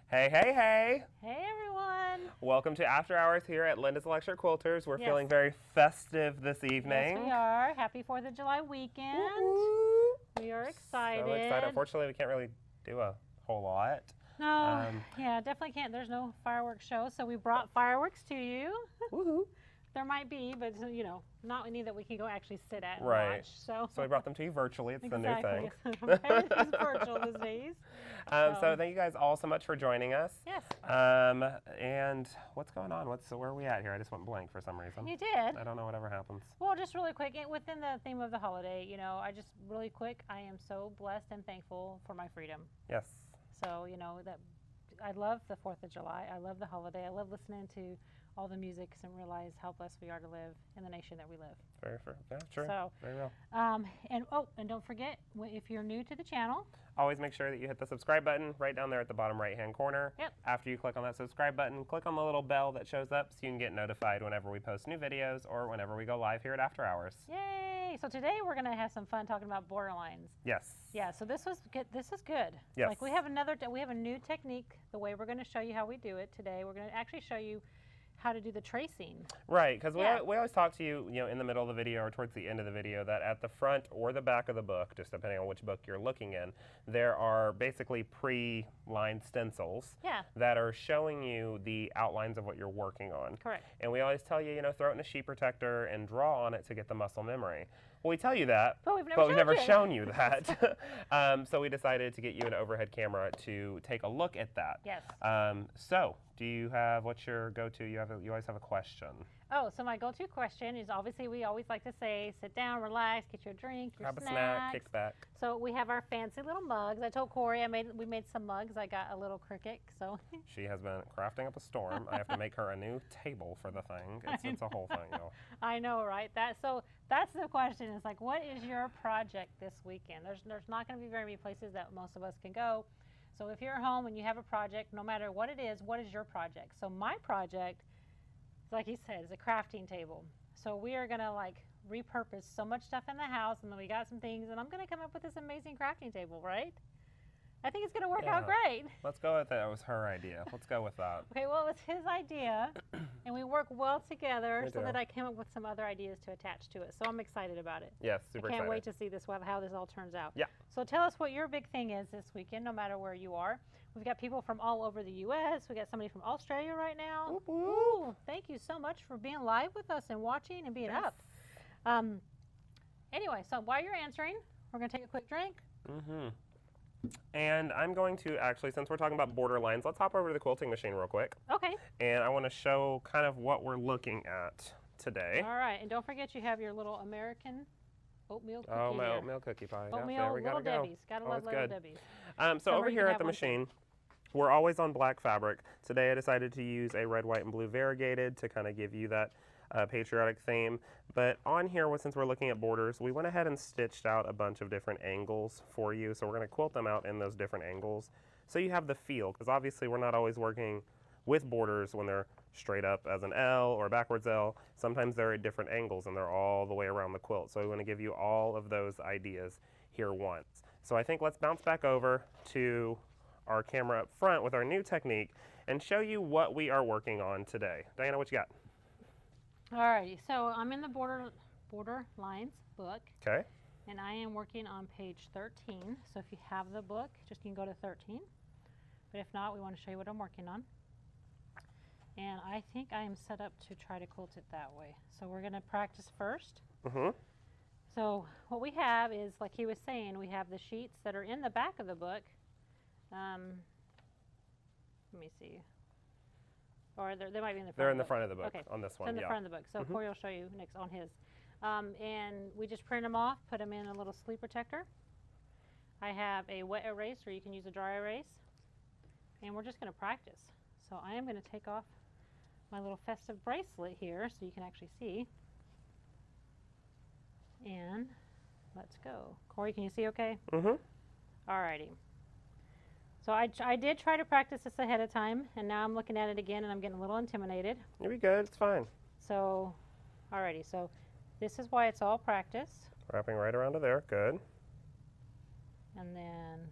Hey, hey, hey! Hey everyone! Welcome to After Hours here at Linda's Electric Quilters. We're Yes. feeling very festive this evening. Yes, we are. Happy 4th of July weekend. Woo-hoo. We are excited. So excited. Unfortunately, we can't really do a whole lot. No, yeah, definitely can't. There's no fireworks show, so we brought fireworks to you. Woohoo! There might be, but you know, not any that we can go actually sit at and Right. watch. So we brought them to you virtually. It's the new thing. Everything's virtual these days. So thank you guys all so much for joining us. Yes. And what's going on? Where are we at here? I just went blank for some reason. You did. I don't know whatever happens. Well, just really quick, within the theme of the holiday, you know, really quick, I am so blessed and thankful for my freedom. Yes. So, you know, that I love the 4th of July. I love the holiday. I love listening to all the music and realize how blessed we are to live in the nation that we live. Very true. Yeah, true. So, very real. And don't forget, if you're new to the channel, always make sure that you hit the subscribe button right down there at the bottom right-hand corner. Yep. After you click on that subscribe button, click on the little bell that shows up so you can get notified whenever we post new videos or whenever we go live here at After Hours. Yay! So today we're going to have some fun talking about border lines. Yes. Yeah, so this is good. Yes. Like we have a new technique, the way we're going to show you how we do it today. We're going to actually show you how to do the tracing. Right, because we always talk to you, in the middle of the video or towards the end of the video that at the front or the back of the book, just depending on which book you're looking in, there are basically pre-lined stencils that are showing you the outlines of what you're working on. Correct. And we always tell you, throw it in a sheet protector and draw on it to get the muscle memory. Well, we tell you that, but we've never shown you that. So we decided to get you an overhead camera to take a look at that. Yes. So, do you have, what's your go-to? You always have a question. Oh, so my go-to question is obviously we always like to say, sit down, relax, get your drink, your snacks. Grab a snack, kick back. So we have our fancy little mugs. I told Corey we made some mugs. I got a little cricket, so. She has been crafting up a storm. I have to make her a new table for the thing. It's a whole thing, y'all. I know, right? So that's the question. It's like, what is your project this weekend? There's not going to be very many places that most of us can go. So if you're at home and you have a project, no matter what it is, what is your project? So my project, like he said, is a crafting table. So we are going to repurpose so much stuff in the house, and then we got some things, and I'm going to come up with this amazing crafting table, right? I think it's going to work out great. Let's go with that. It was her idea. Let's go with that. Okay, well, it was his idea, and we work well together so that I came up with some other ideas to attach to it. So I'm excited about it. Yes, super excited. I can't wait to see how this all turns out. Yeah. So tell us what your big thing is this weekend, no matter where you are. We've got people from all over the U.S. We got somebody from Australia right now. Whoop, whoop. Ooh, thank you so much for being live with us and watching and being up. Anyway, so while you're answering, we're going to take a quick drink. Mm-hmm. And I'm going to actually, since we're talking about border lines, let's hop over to the quilting machine real quick. Okay. And I want to show kind of what we're looking at today. All right, and don't forget you have your little American oatmeal cookie. Oh, my oatmeal cookie pie. Oatmeal, there we Little gotta Debbie's. Gotta love Little Debbie's. So over here at the machine, we're always on black fabric. Today I decided to use a red, white, and blue variegated to kind of give you that patriotic theme. But on here, since we're looking at borders, we went ahead and stitched out a bunch of different angles for you. So we're going to quilt them out in those different angles so you have the feel, because obviously we're not always working with borders when they're straight up as an L or a backwards L. Sometimes they're at different angles and they're all the way around the quilt. So we want to give you all of those ideas here once. So I think let's bounce back over to our camera up front with our new technique and show you what we are working on today. Diana, what you got? Alrighty, so I'm in the border lines book. Okay. And I am working on page 13. So if you have the book, you can go to 13. But if not, we want to show you what I'm working on. And I think I am set up to try to quilt it that way. So we're going to practice first. Mm-hmm. So what we have is, like he was saying, we have the sheets that are in the back of the book. Let me see. Or they might be in the front. They're in the front of the book on this one. So in the front of the book. So Corey will show you next on his. And we just print them off, put them in a little sleeve protector. I have a wet erase, or you can use a dry erase. And we're just going to practice. So I am going to take off my little festive bracelet here so you can actually see. And let's go. Corey, can you see okay? Mm-hmm. Alrighty. So I did try to practice this ahead of time, and now I'm looking at it again and I'm getting a little intimidated. You'll be good, it's fine. So, alrighty, so this is why it's all practice. Wrapping right around to there, good. And then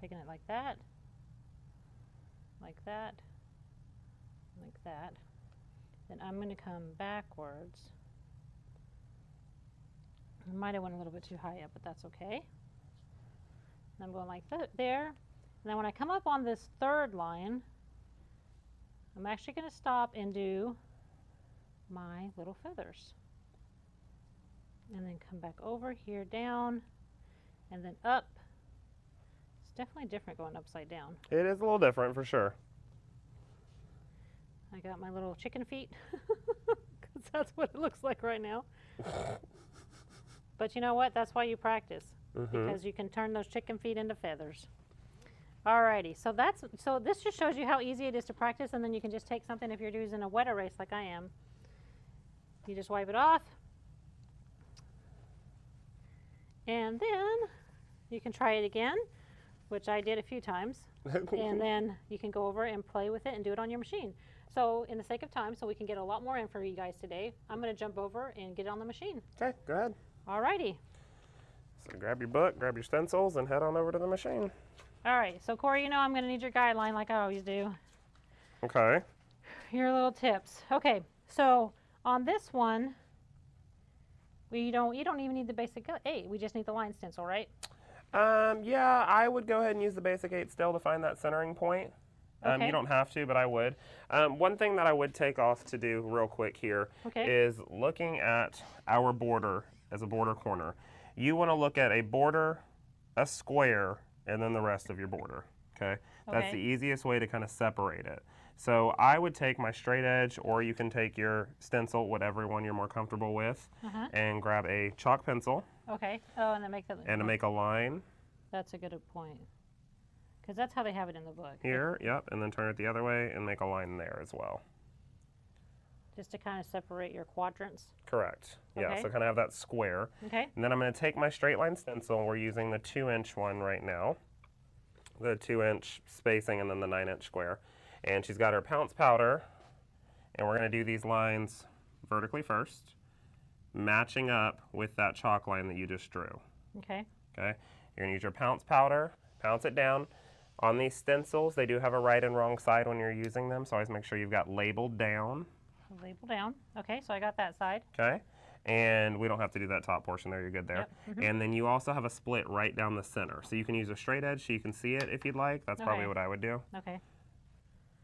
taking it like that. like that, like that. Then I'm going to come backwards. I might have went a little bit too high up, but that's okay. And I'm going like there. And then when I come up on this third line, I'm actually going to stop and do my little feathers. And then come back over here, down, and then up. It's definitely different going upside down. It is a little different for sure. I got my little chicken feet, because that's what it looks like right now. But you know what? That's why you practice, because you can turn those chicken feet into feathers. Alrighty, so this just shows you how easy it is to practice, and then you can just take something if you're using a wet erase like I am. You just wipe it off, and then you can try it again, which I did a few times, and then you can go over and play with it and do it on your machine. So in the sake of time, so we can get a lot more in for you guys today, I'm going to jump over and get it on the machine. Okay, go ahead. Alrighty. So grab your book, grab your stencils, and head on over to the machine. Alright, so Corey, you know I'm going to need your guideline like I always do. Okay. Your little tips. Okay, so on this one, you don't even need the basic 8. We just need the line stencil, right? Yeah, I would go ahead and use the basic 8 still to find that centering point. Okay. You don't have to, but I would. One thing that I would take off to do real quick here is looking at our border as a border corner. You want to look at a border, a square, and then the rest of your border, okay? That's the easiest way to kind of separate it. So I would take my straight edge, or you can take your stencil, whatever one you're more comfortable with, and grab a chalk pencil. Okay. Oh, and then make the... And to make a line. That's a good point. Because that's how they have it in the book. Here, yep, and then turn it the other way and make a line there as well. Just to kind of separate your quadrants? Correct. Yeah, so kind of have that square. Okay. And then I'm going to take my straight line stencil. We're using the 2-inch one right now. The 2-inch spacing and then the 9-inch square. And she's got her pounce powder. And we're going to do these lines vertically first, matching up with that chalk line that you just drew. Okay. Okay. You're going to use your pounce powder, pounce it down. On these stencils, they do have a right and wrong side when you're using them, so always make sure you've got labeled down. Label down. Okay, so I got that side. Okay. And we don't have to do that top portion there. You're good there. Yep. And then you also have a split right down the center. So you can use a straight edge so you can see it if you'd like. That's probably what I would do. Okay.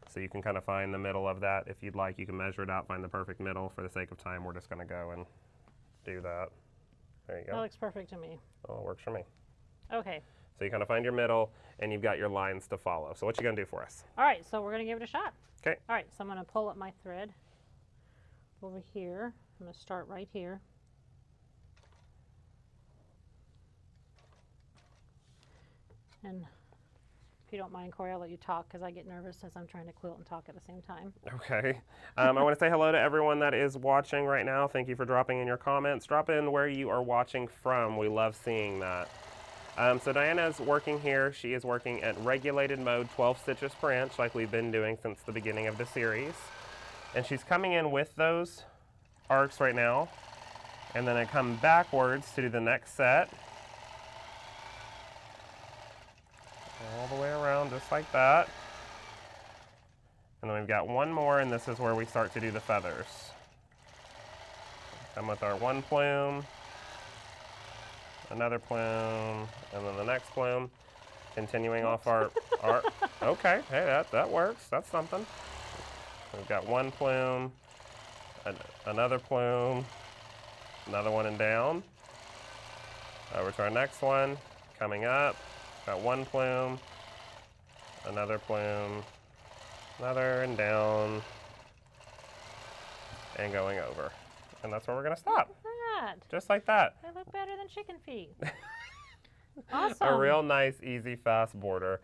So you can kind of find the middle of that if you'd like. You can measure it out, find the perfect middle. For the sake of time, we're just going to go and do that. There you go. That looks perfect to me. Oh, it works for me. Okay. So you kind of find your middle, and you've got your lines to follow. So what you going to do for us? All right, so we're going to give it a shot. Okay. All right, so I'm going to pull up my thread over here. I'm going to start right here. And if you don't mind, Corey, I'll let you talk because I get nervous as I'm trying to quilt and talk at the same time. Okay. I want to say hello to everyone that is watching right now. Thank you for dropping in your comments. Drop in where you are watching from. We love seeing that. So Diana is working here. She is working at regulated mode, 12 stitches per inch, like we've been doing since the beginning of the series. And she's coming in with those arcs right now. And then I come backwards to do the next set. All the way around, just like that. And then we've got one more, and this is where we start to do the feathers. Come with our one plume, another plume, and then the next plume. Continuing off our okay, hey, that works. That's something. We've got one plume, another plume, another one and down. Over to our next one, coming up. Got one plume, another plume, another and down, and going over. And that's where we're going to stop. Look at that. Just like that. They look better than chicken feet. Awesome. A real nice, easy, fast border.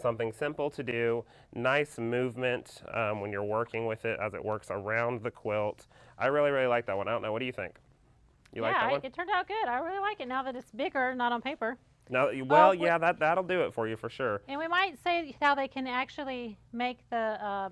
Something simple to do, nice movement when you're working with it as it works around the quilt. I really, really like that one. I don't know, what do you think? You like that one? It turned out good. I really like it now that it's bigger, not on paper. Now, well, yeah, that'll do it for you for sure. And we might say how they can actually make the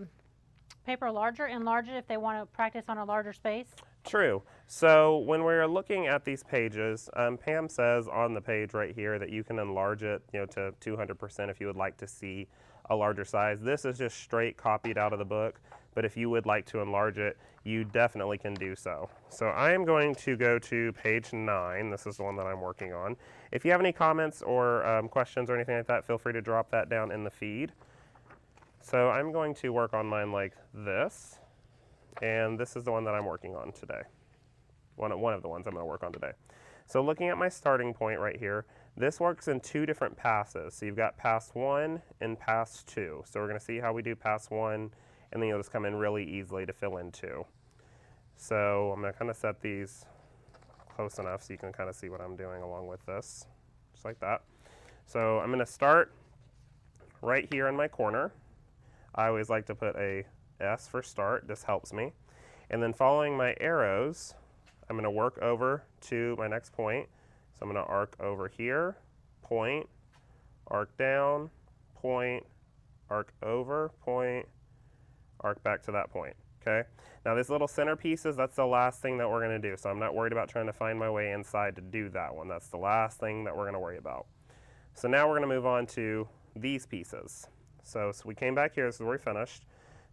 paper larger, enlarge it if they want to practice on a larger space. True. So when we're looking at these pages, Pam says on the page right here that you can enlarge it, to 200% if you would like to see a larger size. This is just straight copied out of the book, but if you would like to enlarge it, you definitely can do so. So I am going to go to page 9. This is the one that I'm working on. If you have any comments or questions or anything like that, feel free to drop that down in the feed. So I'm going to work on mine like this. And this is the one that I'm working on today. One of the ones I'm going to work on today. So looking at my starting point right here, this works in 2 different passes. So you've got pass 1 and pass 2. So we're going to see how we do pass 1, and then you'll just come in really easily to fill in 2. So I'm going to kind of set these close enough so you can kind of see what I'm doing along with this, just like that. So I'm going to start right here in my corner. I always like to put a S for start. This helps me. And then following my arrows, I'm going to work over to my next point. So I'm going to arc over here, point, arc down, point, arc over, point, arc back to that point. Okay? Now these little center pieces, that's the last thing that we're going to do. So I'm not worried about trying to find my way inside to do that one. That's the last thing that we're going to worry about. So now we're going to move on to these pieces. So we came back here. This is where we finished.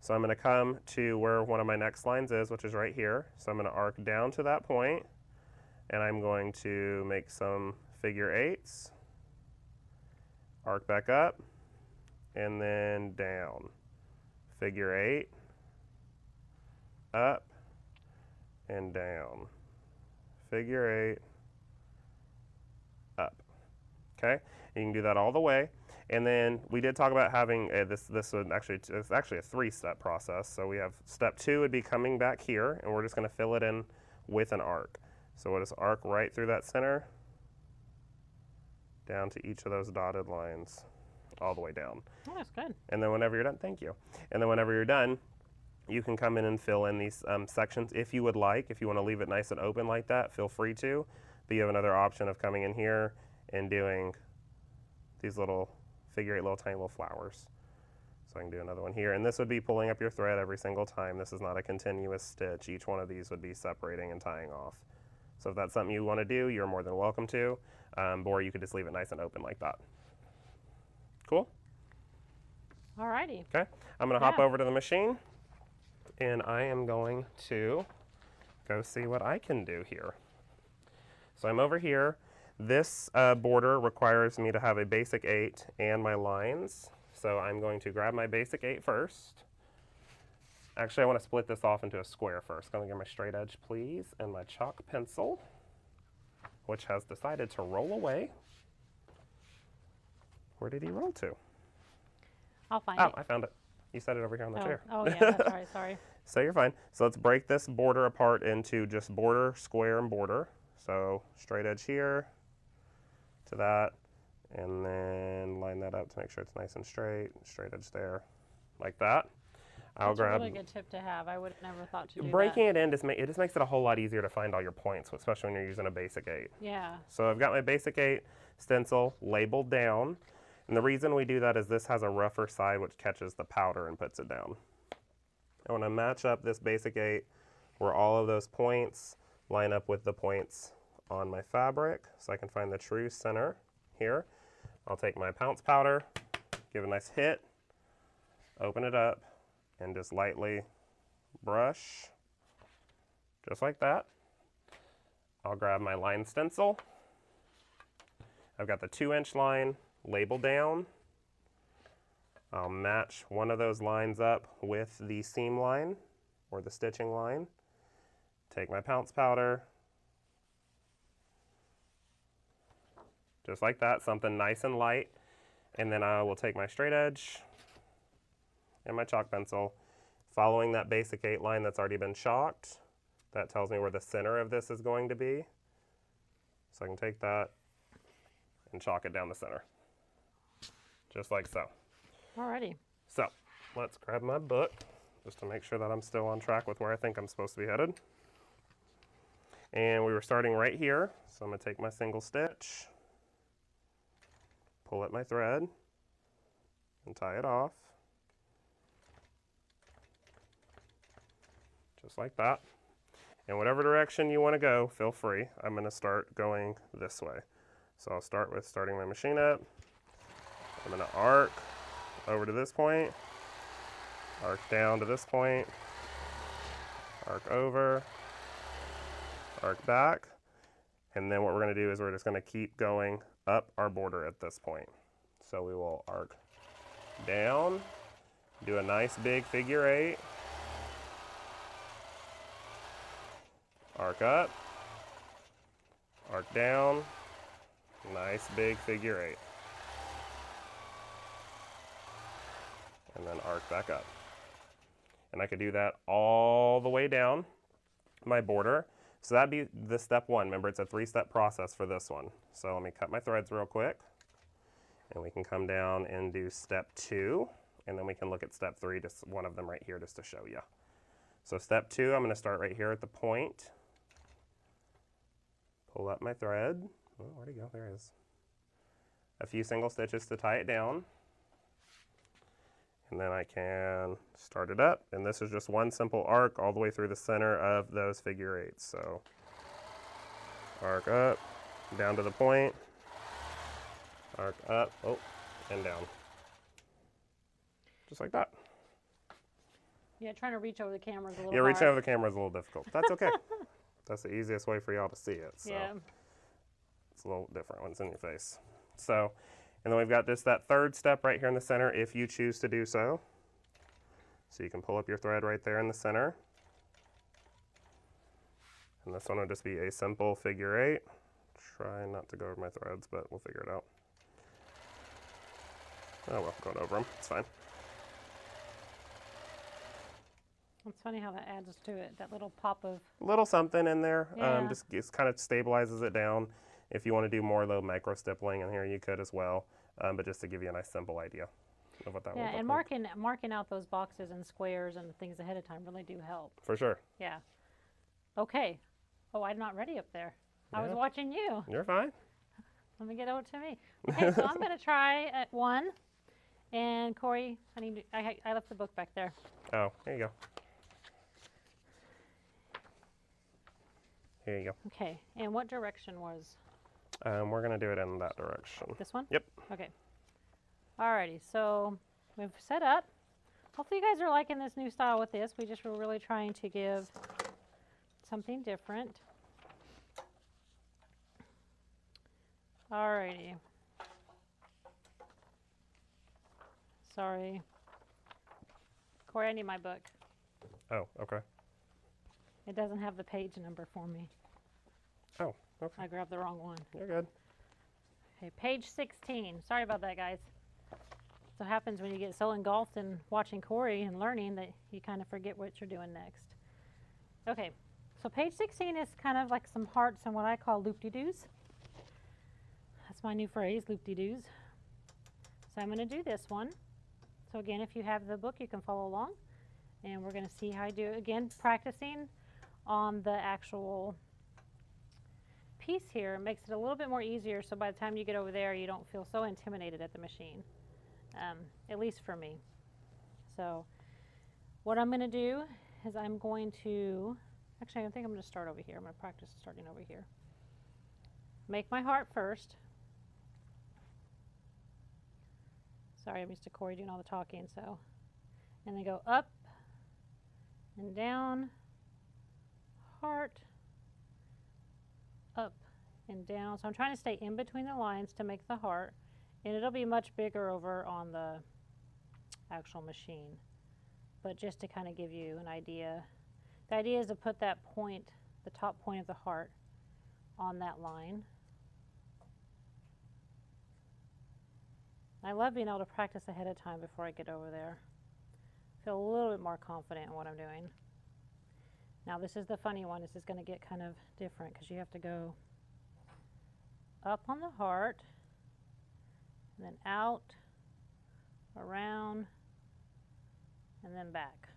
So I'm going to come to where one of my next lines is, which is right here. So I'm going to arc down to that point, and I'm going to make some figure 8s, arc back up, and then down. Figure 8, up, and down. Figure 8, up. Okay? You can do that all the way. And then we did talk about having this would actually, it's actually a 3-step process. So we have step 2 would be coming back here, and we're just going to fill it in with an arc. So we'll just arc right through that center, down to each of those dotted lines, all the way down. Oh, that's good. And then whenever you're done, thank you. And then whenever you're done, you can come in and fill in these sections if you would like. If you want to leave it nice and open like that, feel free to. But you have another option of coming in here and doing these little figure 8 little tiny little flowers. So I can do another one here, and this would be pulling up your thread every single time. This is not a continuous stitch. Each one of these would be separating and tying off. So if that's something you want to do, you're more than welcome to, or you could just leave it nice and open like that. Cool? Alrighty. Okay, I'm going to hop over to the machine, and I am going to go see what I can do here. So I'm over here. This border requires me to have a basic 8 and my lines. So I'm going to grab my basic 8 first. Actually, I want to split this off into a square first. I'm going to get my straight edge, please, and my chalk pencil, which has decided to roll away. Where did he roll to? I'll find it. Oh, I found it. You set it over here on the chair. Oh, yeah, that's right. Sorry. So you're fine. So let's break this border apart into just border, square, and border. So straight edge here to that, and then line that up to make sure it's nice and straight edge there, like that. That's a really good tip to have. I would have never thought to do breaking that. it in, it just makes it a whole lot easier to find all your points, especially when you're using a basic 8. Yeah. So I've got my basic 8 stencil labeled down, and the reason we do that is this has a rougher side which catches the powder and puts it down. I want to match up this basic 8 where all of those points line up with the points on my fabric, so I can find the true center here. I'll take my pounce powder, give a nice hit, open it up, and just lightly brush, just like that. I'll grab my line stencil. I've got the 2-inch line labeled down. I'll match one of those lines up with the seam line or the stitching line. Take my pounce powder, just like that, something nice and light. And then I will take my straight edge and my chalk pencil, following that basic 8 line that's already been chalked. That tells me where the center of this is going to be. So I can take that and chalk it down the center, just like so. Alrighty. So let's grab my book just to make sure that I'm still on track with where I think I'm supposed to be headed. And we were starting right here, so I'm going to take my single stitch, pull at my thread, and tie it off, just like that. in whatever direction you want to go, feel free. I'm going to start going this way. So I'll start with starting my machine up. I'm going to arc over to this point, arc down to this point, arc over, arc back, and then what we're going to do is we're just going to keep going up our border at this point. So we will arc down, do a nice big figure 8, arc up, arc down, nice big figure 8, and then arc back up. And I could do that all the way down my border. So that'd be the step 1. Remember, it's a 3-step process for this one. So let me cut my threads real quick, and we can come down and do step 2, and then we can look at step 3, just one of them right here just to show you. So step 2, I'm going to start right here at the point, pull up my thread. Oh, where'd it go? There it is. A few single stitches to tie it down. And then I can start it up, and this is just one simple arc all the way through the center of those figure 8s. So arc up, down to the point, arc up, oh, and down. Just like that. Yeah, trying to reach over the camera is a little Yeah, hard. reaching over the camera is a little difficult. That's okay. That's the easiest way for y'all to see it. So Yeah. it's a little different when it's in your face. So, and then we've got just that 3rd step right here in the center if you choose to do so. So you can pull up your thread right there in the center. And this one will just be a simple figure 8. Try not to go over my threads, but we'll figure it out. Oh well, going over them, it's fine. It's funny how that adds to it, that little pop of... Little something in there, Yeah. just kind of stabilizes it down. If you want to do more little micro stippling in here, you could as well, but just to give you a nice simple idea of what that would Yeah, look and like. marking out those boxes and squares and things ahead of time really do help. For sure. Yeah. Okay. Oh, I'm not ready up there. I was Yeah. watching you. You're fine. Let me get over to me. Okay, so I'm going to try at 1. And Corey, I left the book back there. Oh, here you go. Here you go. Okay, and what direction was We're going to do it in that direction. this one? Yep. Okay. Alrighty, so we've set up. Hopefully you guys are liking this new style with this. We just were really trying to give something different. Alrighty. Sorry. Corey, I need my book. Oh, okay. It doesn't have the page number for me. Oh, okay. I grabbed the wrong one. You're good. Okay, page 16. Sorry about that, guys. So happens when you get so engulfed in watching Corey and learning that you kind of forget what you're doing next. Okay, so page 16 is kind of like some hearts and what I call loop-de-doos. That's my new phrase, loop-de-doos. So I'm going to do this one. So again, if you have the book, you can follow along. And we're going to see how I do it. Again, practicing on the actual piece here makes it a little bit more easier, so by the time you get over there, you don't feel so intimidated at the machine, at least for me. So what I'm going to do is I'm going to, actually I think I'm going to start over here. I'm going to practice starting over here. Make my heart first. Sorry, I'm used to Corey doing all the talking, so. And then go up and down, heart, up and down. So I'm trying to stay in between the lines to make the heart, and it'll be much bigger over on the actual machine. But just to kind of give you an idea, the idea is to put that point, the top point of the heart, on that line. I love being able to practice ahead of time before I get over there. Feel a little bit more confident in what I'm doing. Now this is the funny one. This is going to get kind of different because you have to go up on the heart, and then out, around, and then back.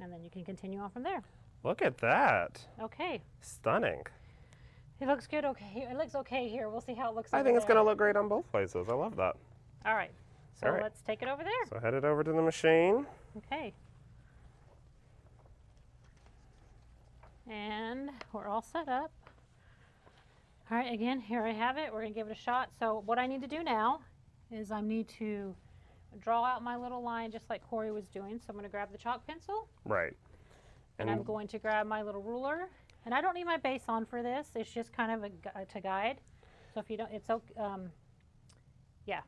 And then you can continue on from there. Look at that. Okay. Stunning. It looks good. Okay. It looks okay here. We'll see how it looks I over think it's there. going to look great on both places. I love that. All right. So All right. let's take it over there. So head it over to the machine. Okay. And we're all set up. All right, again, here I have it. We're gonna give it a shot. So what I need to do now is I need to draw out my little line just like Corey was doing. So I'm gonna grab the chalk pencil. Right. And I'm going to grab my little ruler. And I don't need my base on for this. It's just kind of to guide. So if you don't, it's okay. Yeah.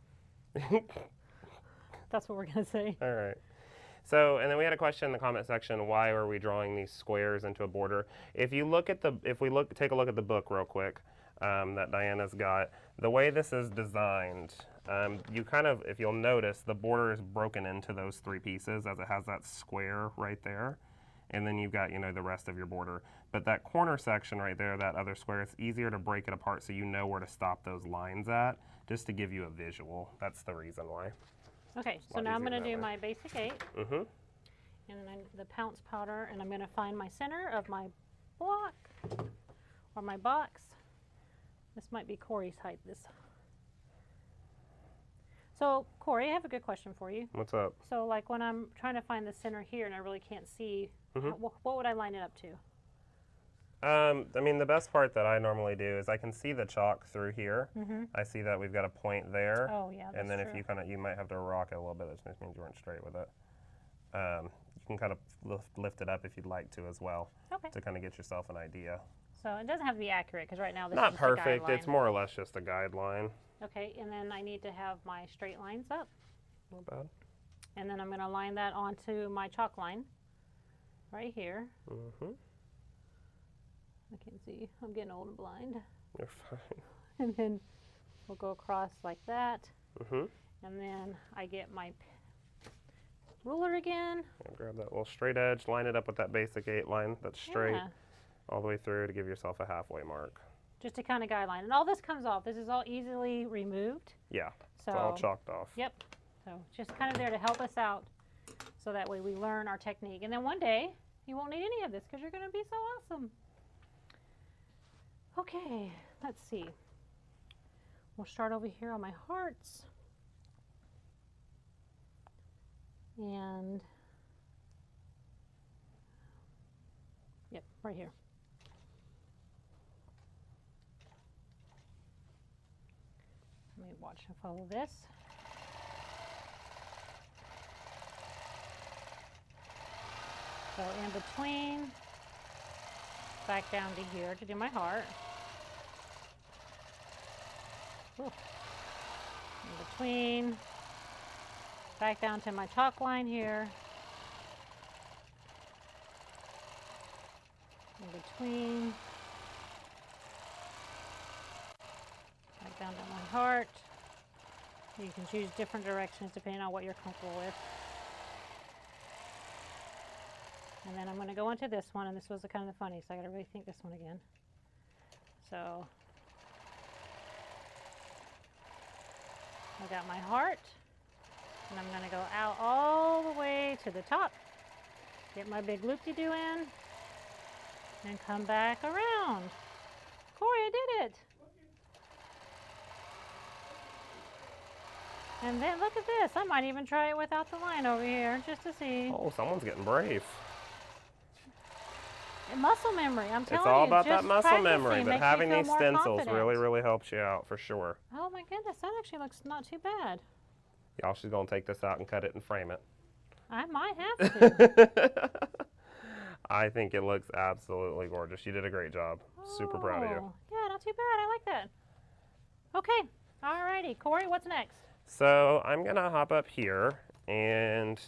That's what we're gonna say. All right. So, and then we had a question in the comment section, why are we drawing these squares into a border? If you look at take a look at the book real quick that Dianna's got, the way this is designed, you kind of, if you'll notice, the border is broken into those three pieces as it has that square right there. And then you've got, you know, the rest of your border. But that corner section right there, that other square, it's easier to break it apart so you know where to stop those lines at, just to give you a visual. That's the reason why. Okay, so now I'm going to do my basic 8. Mm-hmm. And then the pounce powder, and I'm going to find my center of my block, or my box. This might be Corey's height. So, Corey, I have a good question for you. What's up? So, like when I'm trying to find the center here and I really can't see, what would I line it up to? I mean, the best part that I normally do is I can see the chalk through here. I see that we've got a point there. Oh, yeah, that's And then true. if you might have to rock it a little bit. That just means you weren't straight with it. You can kind of lift it up if you'd like to as well. Okay. To kind of get yourself an idea. So it doesn't have to be accurate because right now this Not is just perfect. a guideline. It's more or less just a guideline. Okay, and then I need to have my straight lines up. Not bad. And then I'm going to line that onto my chalk line right here. I can't see. I'm getting old and blind. You're fine. And then we'll go across like that. And then I get my ruler again. grab that little straight edge, line it up with that basic 8 line that's straight Yeah. all the way through to give yourself a halfway mark. Just a kind of guideline. And all this comes off. This is all easily removed. Yeah, So, it's all chalked off. Yep. So just kind of there to help us out so that way we learn our technique. And then one day you won't need any of this because you're going to be so awesome. Okay, let's see. We'll start over here on my hearts. And, yep, right here. Let me watch and follow this. So in between, back down to here to do my heart. Ooh. In between, back down to my chalk line here. In between, back down to my heart. You can choose different directions depending on what you're comfortable with. And then I'm going to go into this one, and this was kind of funny, so I got to really think this one again. So I got my heart, and I'm going to go out all the way to the top, get my big loop-de-doo in, and come back around. Corey, I did it! And then look at this. I might even try it without the line over here, just to see. Oh, someone's getting brave. Muscle memory, I'm telling you. It's all about just that muscle memory, practicing but makes you having feel these more stencils confident. really helps you out for sure. Oh my goodness, that actually looks not too bad. Y'all, she's going to take this out and cut it and frame it. I might have to. I think it looks absolutely gorgeous. You did a great job. Super proud of you. Oh, yeah, not too bad. I like that. Okay, alrighty. Corey, what's next? So I'm going to hop up here, and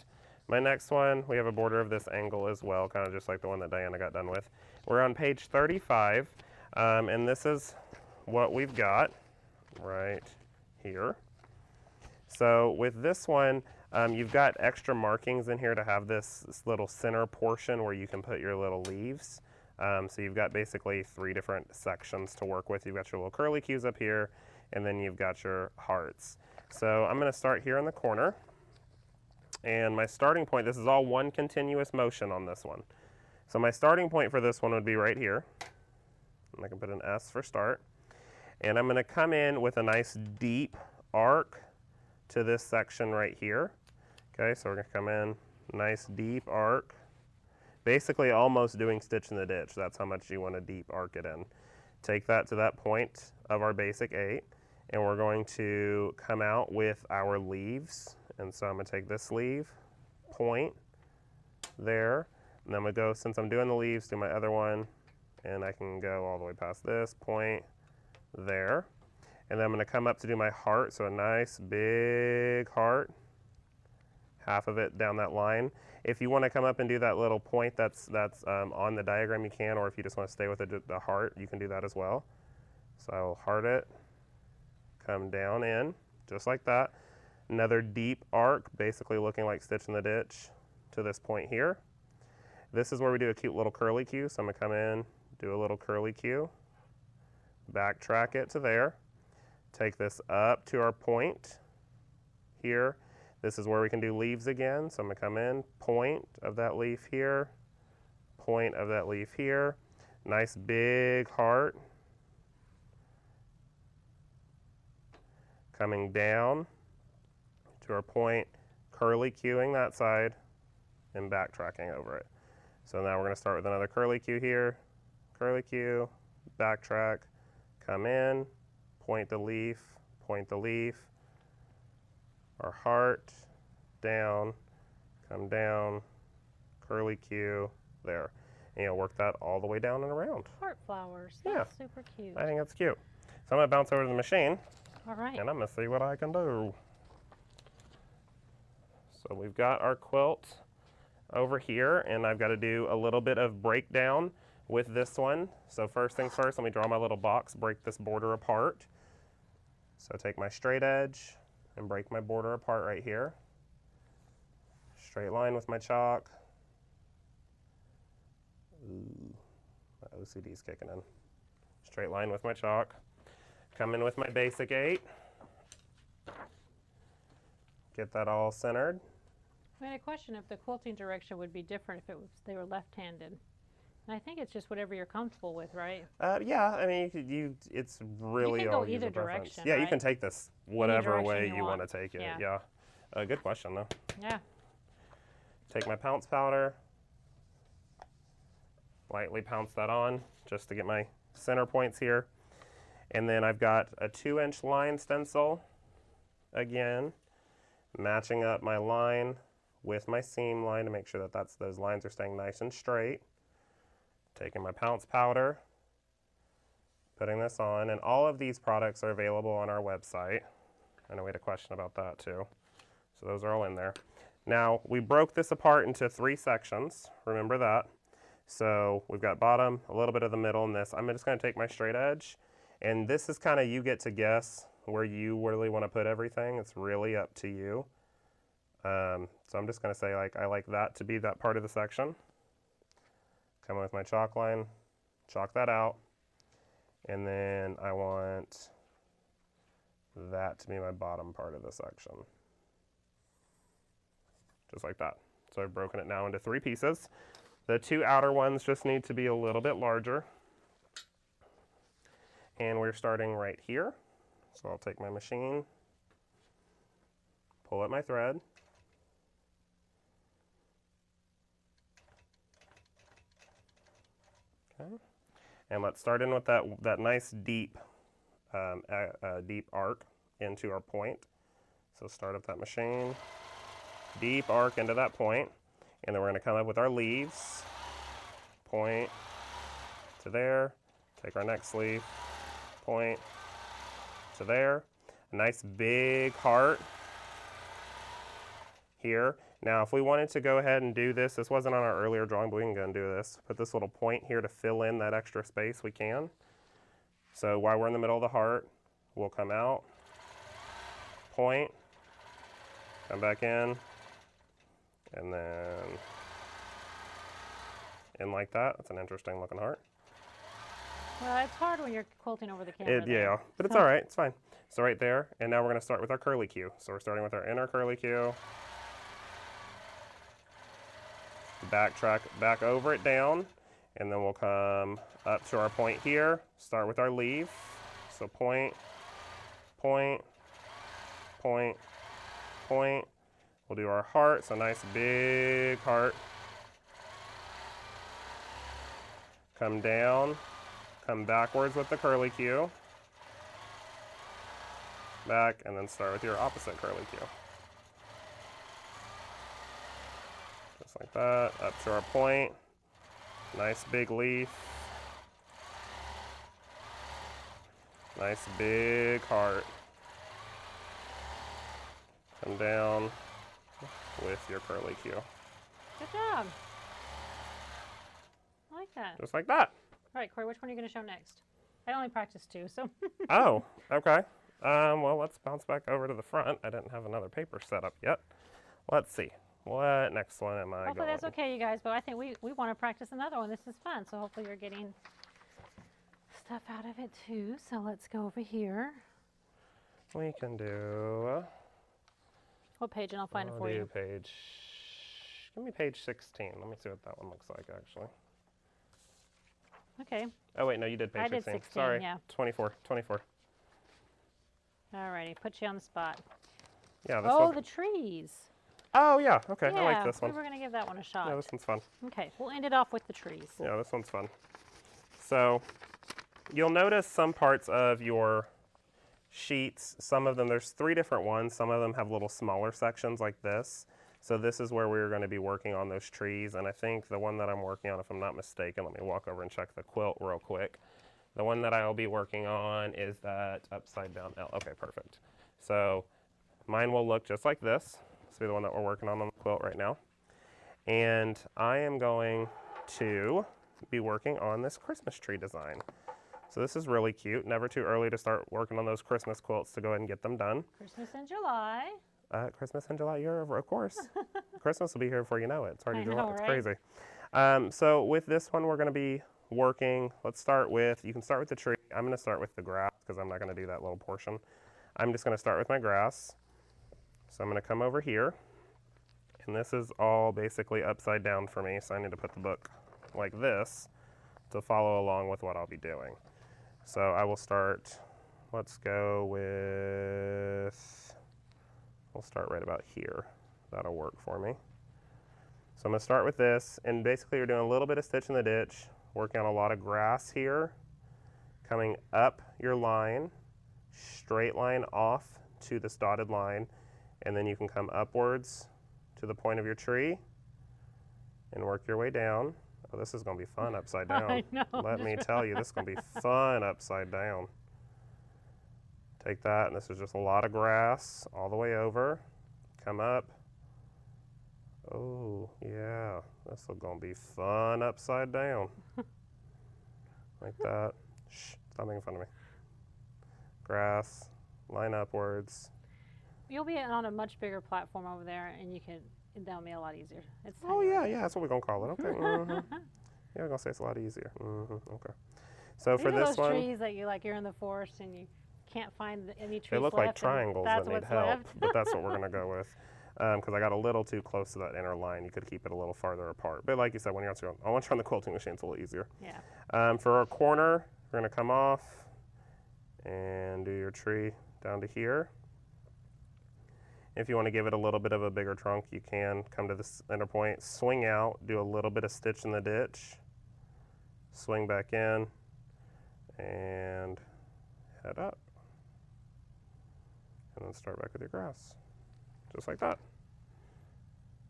my next one, we have a border of this angle as well, kind of just like the one that Dianna got done with. We're on page 35, and this is what we've got right here. So with this one, you've got extra markings in here to have this little center portion where you can put your little leaves. So you've got basically 3 different sections to work with. You've got your little curlicues up here, and then you've got your hearts. So I'm going to start here in the corner. And my starting point, this is all one continuous motion on this one. So my starting point for this one would be right here. And I can put an S for start. And I'm going to come in with a nice deep arc to this section right here. Okay, so we're going to come in, nice deep arc basically almost doing stitch in the ditch. That's how much you want to deep arc it in. Take that to that point of our basic 8, and we're going to come out with our leaves. And so I'm going to take this leaf, point there, and then I'm going to go, since I'm doing the leaves, do my other one, and I can go all the way past this, point there. And then I'm going to come up to do my heart, so a nice big heart, half of it down that line. If you want to come up and do that little point that's on the diagram, you can, or if you just want to stay with the heart, you can do that as well. So I'll heart it, come down in, just like that. Another deep arc, basically looking like stitch in the ditch to this point here. This is where we do a cute little curlicue, so I'm going to come in, do a little curlicue, backtrack it to there, take this up to our point here. This is where we can do leaves again, so I'm going to come in, point of that leaf here, point of that leaf here, nice big heart, coming down to our point, curlicuing that side, and backtracking over it. So now we're going to start with another curlicue here, curlicue, backtrack, come in, point the leaf, our heart, down, come down, curlicue, there. And you'll work that all the way down and around. Heart flowers. Yeah. That's super cute. I think that's cute. So I'm going to bounce over to the machine. All right. And I'm going to see what I can do. So we've got our quilt over here, and I've got to do a little bit of breakdown with this one. So first things first, let me draw my little box, break this border apart. So take my straight edge and break my border apart right here. Straight line with my chalk. Ooh, my OCD's kicking in. Straight line with my chalk. Come in with my basic 8. Get that all centered. I had a question if the quilting direction would be different if they were left-handed. And I think it's just whatever you're comfortable with, right? Yeah, I mean, it's really you can all go either user preference. direction, Yeah, right? you can take this whatever direction way you you want want. to take it. Yeah. Yeah. Good question, though. Yeah. Take my pounce powder, lightly pounce that on just to get my center points here. And then I've got a 2-inch line stencil, again, matching up my line with my seam line to make sure that those lines are staying nice and straight. Taking my pounce powder, putting this on, and all of these products are available on our website. I know we had a question about that too. So those are all in there. Now, we broke this apart into 3 sections, remember that. So we've got bottom, a little bit of the middle, and this. I'm just going to take my straight edge, and this is kind of, you get to guess where you really want to put everything. It's really up to you. So I'm just going to say, like, I like that to be that part of the section. Come in with my chalk line, chalk that out, and then I want that to be my bottom part of the section. Just like that. So I've broken it now into 3 pieces. The 2 outer ones just need to be a little bit larger. And we're starting right here. So I'll take my machine, pull up my thread, okay, and let's start in with that nice deep arc into our point. So start up that machine, deep arc into that point, and then we're going to come up with our leaves, point to there, take our next leaf, point to there, a nice big heart here. Now if we wanted to go ahead and do this wasn't on our earlier drawing, but we can go and do this. Put this little point here to fill in that extra space, we can. So while we're in the middle of the heart, we'll come out, point, come back in, and then in like that. That's an interesting looking heart. Well, it's hard when you're quilting over the camera. Yeah, but it's all right. It's fine. So right there, and now we're going to start with our curlicue. So we're starting with our inner curlicue. Backtrack back over it down, and then we'll come up to our point here. Start with our leaf. So point, point, point, point. We'll do our heart. So nice big heart. come down, come backwards with the curlicue, back, and then start with your opposite curlicue. Just like that, up to our point. Nice big leaf. Nice big heart. Come down with your curlicue. Good job. I like that. Just like that. All right, Corey, which one are you going to show next? I only practiced 2, so. Oh, okay. Well, let's bounce back over to the front. I didn't have another paper set up yet. Let's see. What next one am I Hopefully going? that's okay, you guys, but I think we want to practice another one. This is fun, so hopefully you're getting stuff out of it too. So let's go over here. We can do. What page? And I'll find it for you. Page. Give me page 16. Let me see what that one looks like, actually. Okay. Oh, wait, no, you did page 16. I did 16, Sorry. yeah. 24. All righty, put you on the spot. Yeah, this Oh, one. the trees. Oh, yeah, okay, Yeah, I like this one. we were going to give that one a shot. Yeah, this one's fun. Okay, we'll end it off with the trees. Yeah, this one's fun. So, you'll notice some parts of your sheets, some of them, there's 3 different ones. Some of them have little smaller sections like this. So this is where we're going to be working on those trees. And I think the one that I'm working on, if I'm not mistaken, let me walk over and check the quilt real quick. The one that I'll be working on is that upside down L. Okay, perfect. So mine will look just like this. This will be the one that we're working on the quilt right now. And I am going to be working on this Christmas tree design. So this is really cute. Never too early to start working on those Christmas quilts to go ahead and get them done. Christmas in July. Christmas in July, of course. Christmas will be here before you know it. It's already I July. know, It's right? crazy. So with this one, we're going to be working. Let's start with, you can start with the tree. I'm going to start with the grass because I'm not going to do that little portion. I'm just going to start with my grass. So I'm going to come over here. And this is all basically upside down for me. So I need to put the book like this to follow along with what I'll be doing. So I will start, let's go with, we'll start right about here. That'll work for me. So I'm going to start with this, and basically you're doing a little bit of stitch in the ditch, working on a lot of grass here, coming up your line, straight line off to this dotted line, and then you can come upwards to the point of your tree and work your way down. Oh, this is going to be fun upside down. I know. Let me tell you, this is going to be fun upside down. Take that, and this is just a lot of grass all the way over. Come up. Oh, yeah. This is going to be fun upside down. Like that. Shh, stop making fun of me. Grass, line upwards. You'll be on a much bigger platform over there, and that'll be a lot easier. It's Oh, tiny yeah, right yeah, that's what we're going to call it. Okay. Yeah, we're going to say it's a lot easier. Okay. So These for are this those one, trees that you're in the forest and you can't find any trees they look left, like triangles and that need what's help, left. but that's what we're going to go with. Because I got a little too close to that inner line. You could keep it a little farther apart. But like you said, once you're on the quilting machine, it's a little easier. Yeah. For our corner, we're going to come off and do your tree down to here. If you want to give it a little bit of a bigger trunk, you can come to this center point, swing out, do a little bit of stitch in the ditch, swing back in, and head up. And then start back with your grass, just like that.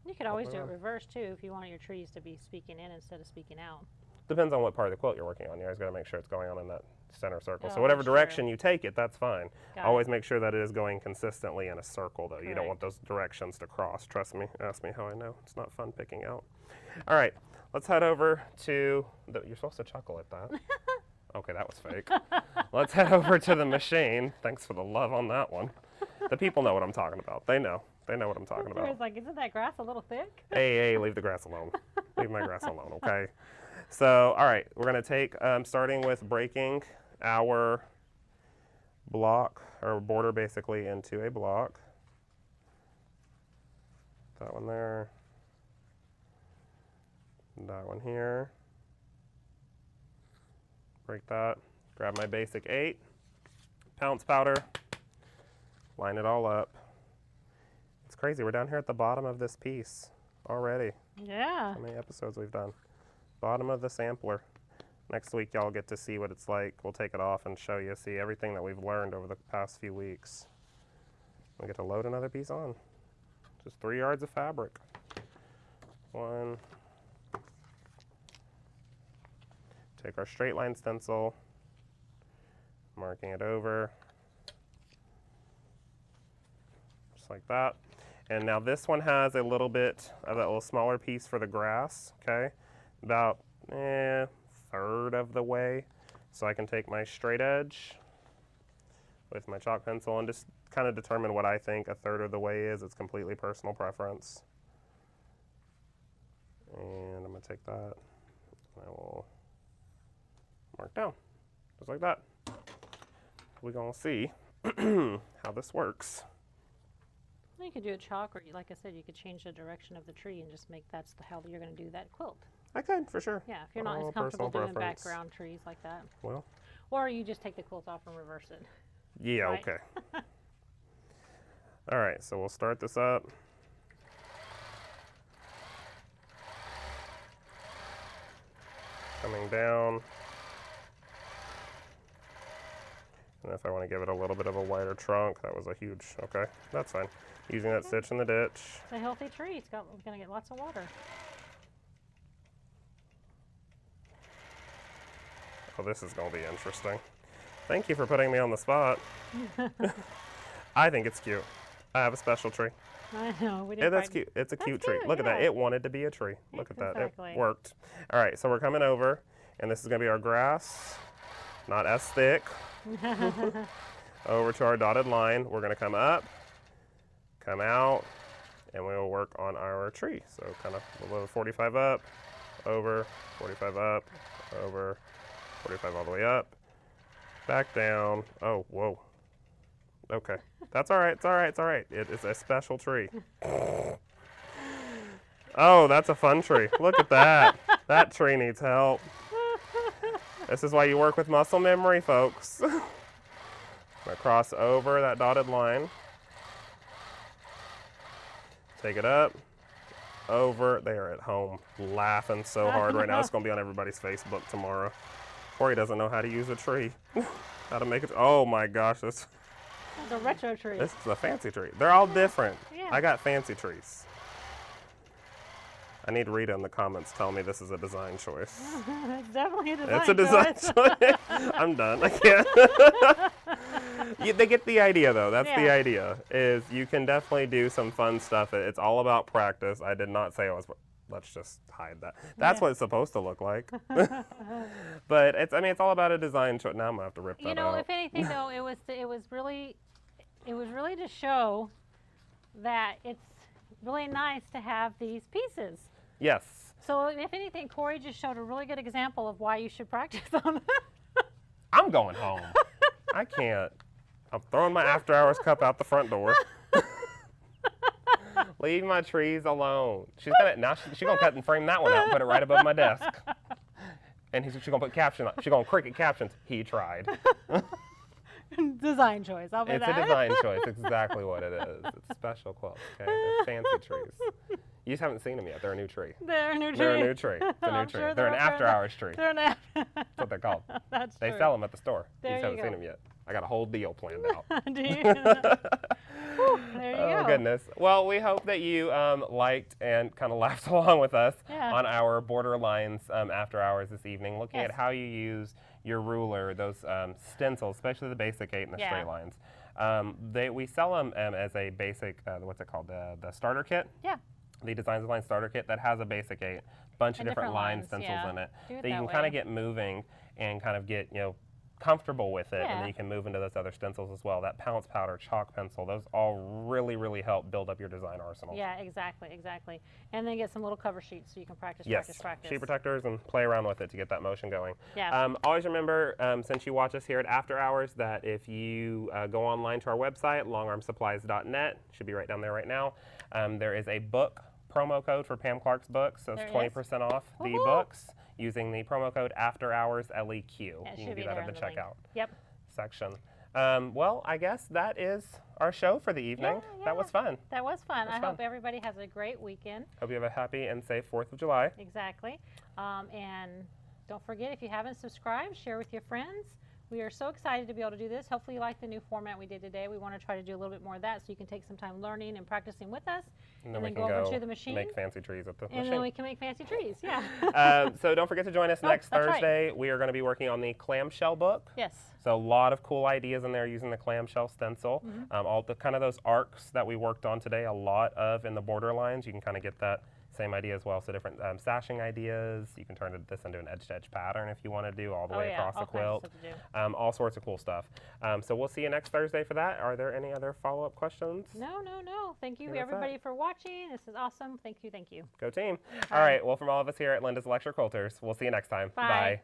You could always do it reverse too if you want your trees to be speaking in instead of speaking out. Depends on what part of the quilt you're working on. You always got to make sure it's going on in that center circle. So Oh, whatever sure. direction you take it, that's fine. Got Always it. make sure that it is going consistently in a circle, though. You don't want Correct. those directions to cross. Trust me. Ask me how I know. It's not fun picking out. All right, let's head over to the. You're supposed to chuckle at that. Okay, that was fake. Let's head over to the machine. Thanks for the love on that one. The people know what I'm talking about. They know. They know what I'm talking about. It's like, isn't that grass a little thick? Hey, leave the grass alone. Leave my grass alone, okay? So, all right, we're going to take, starting with breaking our block, or border basically, into a block. That one there. That one here. Break that. Grab my basic 8. Pounce powder. Line it all up. It's crazy. We're down here at the bottom of this piece already. Yeah. How many episodes we've done? Bottom of the sampler. Next week, y'all get to see what it's like. We'll take it off and show you, see everything that we've learned over the past few weeks. We get to load another piece on. Just 3 yards of fabric. 1. Take our straight line stencil, marking it over, just like that. And now this one has a little bit of that little smaller piece for the grass, okay? About third of the way. So I can take my straight edge with my chalk pencil and just kind of determine what I think a third of the way is. It's completely personal preference. And I'm gonna take that, and I will mark down, just like that. We're gonna see how this works. You could do a chalk, or like I said, you could change the direction of the tree and just make that's how you're going to do that quilt. I could, for sure. Yeah, if you're not as comfortable doing background trees like that. Well. Or you just take the quilt off and reverse it. Yeah, right? okay. All right, so we'll start this up. Coming down. And if I want to give it a little bit of a wider trunk, that was a huge, okay, that's fine. Using that stitch in the ditch. It's a healthy tree. It's going to get lots of water. Oh, this is going to be interesting. Thank you for putting me on the spot. I think it's cute. I have a special tree. I know. We Yeah, that's cute. It's a cute tree. Look at that. It wanted to be a tree. Look at that. Exactly. It worked. All right, so we're coming over, and this is going to be our grass, not as thick. Over to our dotted line. We're going to come up, come out, and we will work on our tree. So kind of a little 45 up, over, 45 up, over, 45 all the way up, back down. Oh, whoa. Okay, that's all right, it's all right, it's all right. It is a special tree. Oh, that's a fun tree. Look at that. That tree needs help. This is why you work with muscle memory, folks. I'm gonna cross over that dotted line. Take it up, over. They are at home laughing so hard right now. It's gonna be on everybody's Facebook tomorrow. Corey doesn't know how to use a tree. How to make it. Oh my gosh, this. It's a retro tree. This is a fancy tree. They're all different. Yeah. I got fancy trees. I need Rita in the comments telling me this is a design choice. It's definitely a design choice. It's a design choice. I'm done. I can't. They get the idea, though. That's the idea. Is you can definitely do some fun stuff. It's all about practice. I did not say I was. Let's just hide that. That's what it's supposed to look like. But it's. I mean, it's all about a design choice. Now I'm gonna have to rip that out. You know, if anything, though, it was really to show that it's really nice to have these pieces. Yes. So if anything, Corey just showed a really good example of why you should practice on them. I'm going home. I can't. I'm throwing my after hours cup out the front door. Leave my trees alone. She's gonna cut and frame that one out and put it right above my desk. And she's gonna put caption on. She's gonna cricket captions. He tried. Design choice. I'll It's that. a design choice. Exactly what it is. It's special quilts. Okay, they're fancy trees. You just haven't seen them yet. They're a new tree. They're a new tree. They're a new tree. It's a new tree. Sure they're an after-hours tree. They're That's what they're called. That's They true. sell them at the store. There you just you haven't go. seen them yet. I got a whole deal planned out. Do you? Whew, there you go. Oh, goodness. Well, we hope that you liked and kind of laughed along with us on our Borderlines after hours this evening, looking at how you use your ruler, those stencils, especially the basic 8 and the straight lines. We sell them as a basic, what's it called, the starter kit? Yeah. The Designs Line starter kit that has a basic 8, bunch of different line stencils in it that you can kind of get moving and kind of get, comfortable with it, and then you can move into those other stencils as well. That pounce powder, chalk pencil, those all really, really help build up your design arsenal. Yeah, exactly. And then get some little cover sheets so you can practice. Sheet protectors, and play around with it to get that motion going. Yeah. Always remember, since you watch us here at After Hours, that if you go online to our website, longarmsupplies.net, should be right down there right now, there is a book promo code for Pam Clarke's books, so it's 20% off the books using the promo code AfterHoursLEQ. You can do that at the checkout section. Well, I guess that is our show for the evening. That was fun. That was fun. I hope everybody has a great weekend. Hope you have a happy and safe 4th of July. Exactly. And Don't forget, if you haven't subscribed, share with your friends. We are so excited to be able to do this. Hopefully you like the new format we did today. We want to try to do a little bit more of that so you can take some time learning and practicing with us. And then we go can over to the machine. make fancy trees at the And machine. then we can make fancy trees, yeah. So don't forget to join us next that's right. Thursday. We are going to be working on the clamshell book. Yes. So a lot of cool ideas in there using the clamshell stencil. All the kind of those arcs that we worked on today, a lot of in the border lines. You can kind of get that same idea as well. So different sashing ideas. You can turn this into an edge-to-edge pattern if you want to do all the way across the quilt. All sorts of cool stuff. So we'll see you next Thursday for that. Are there any other follow-up questions? No. Thank you everybody for watching. This is awesome. Thank you. Go team. All right. Well, from all of us here at Linda's Electric Quilters, we'll see you next time. Bye.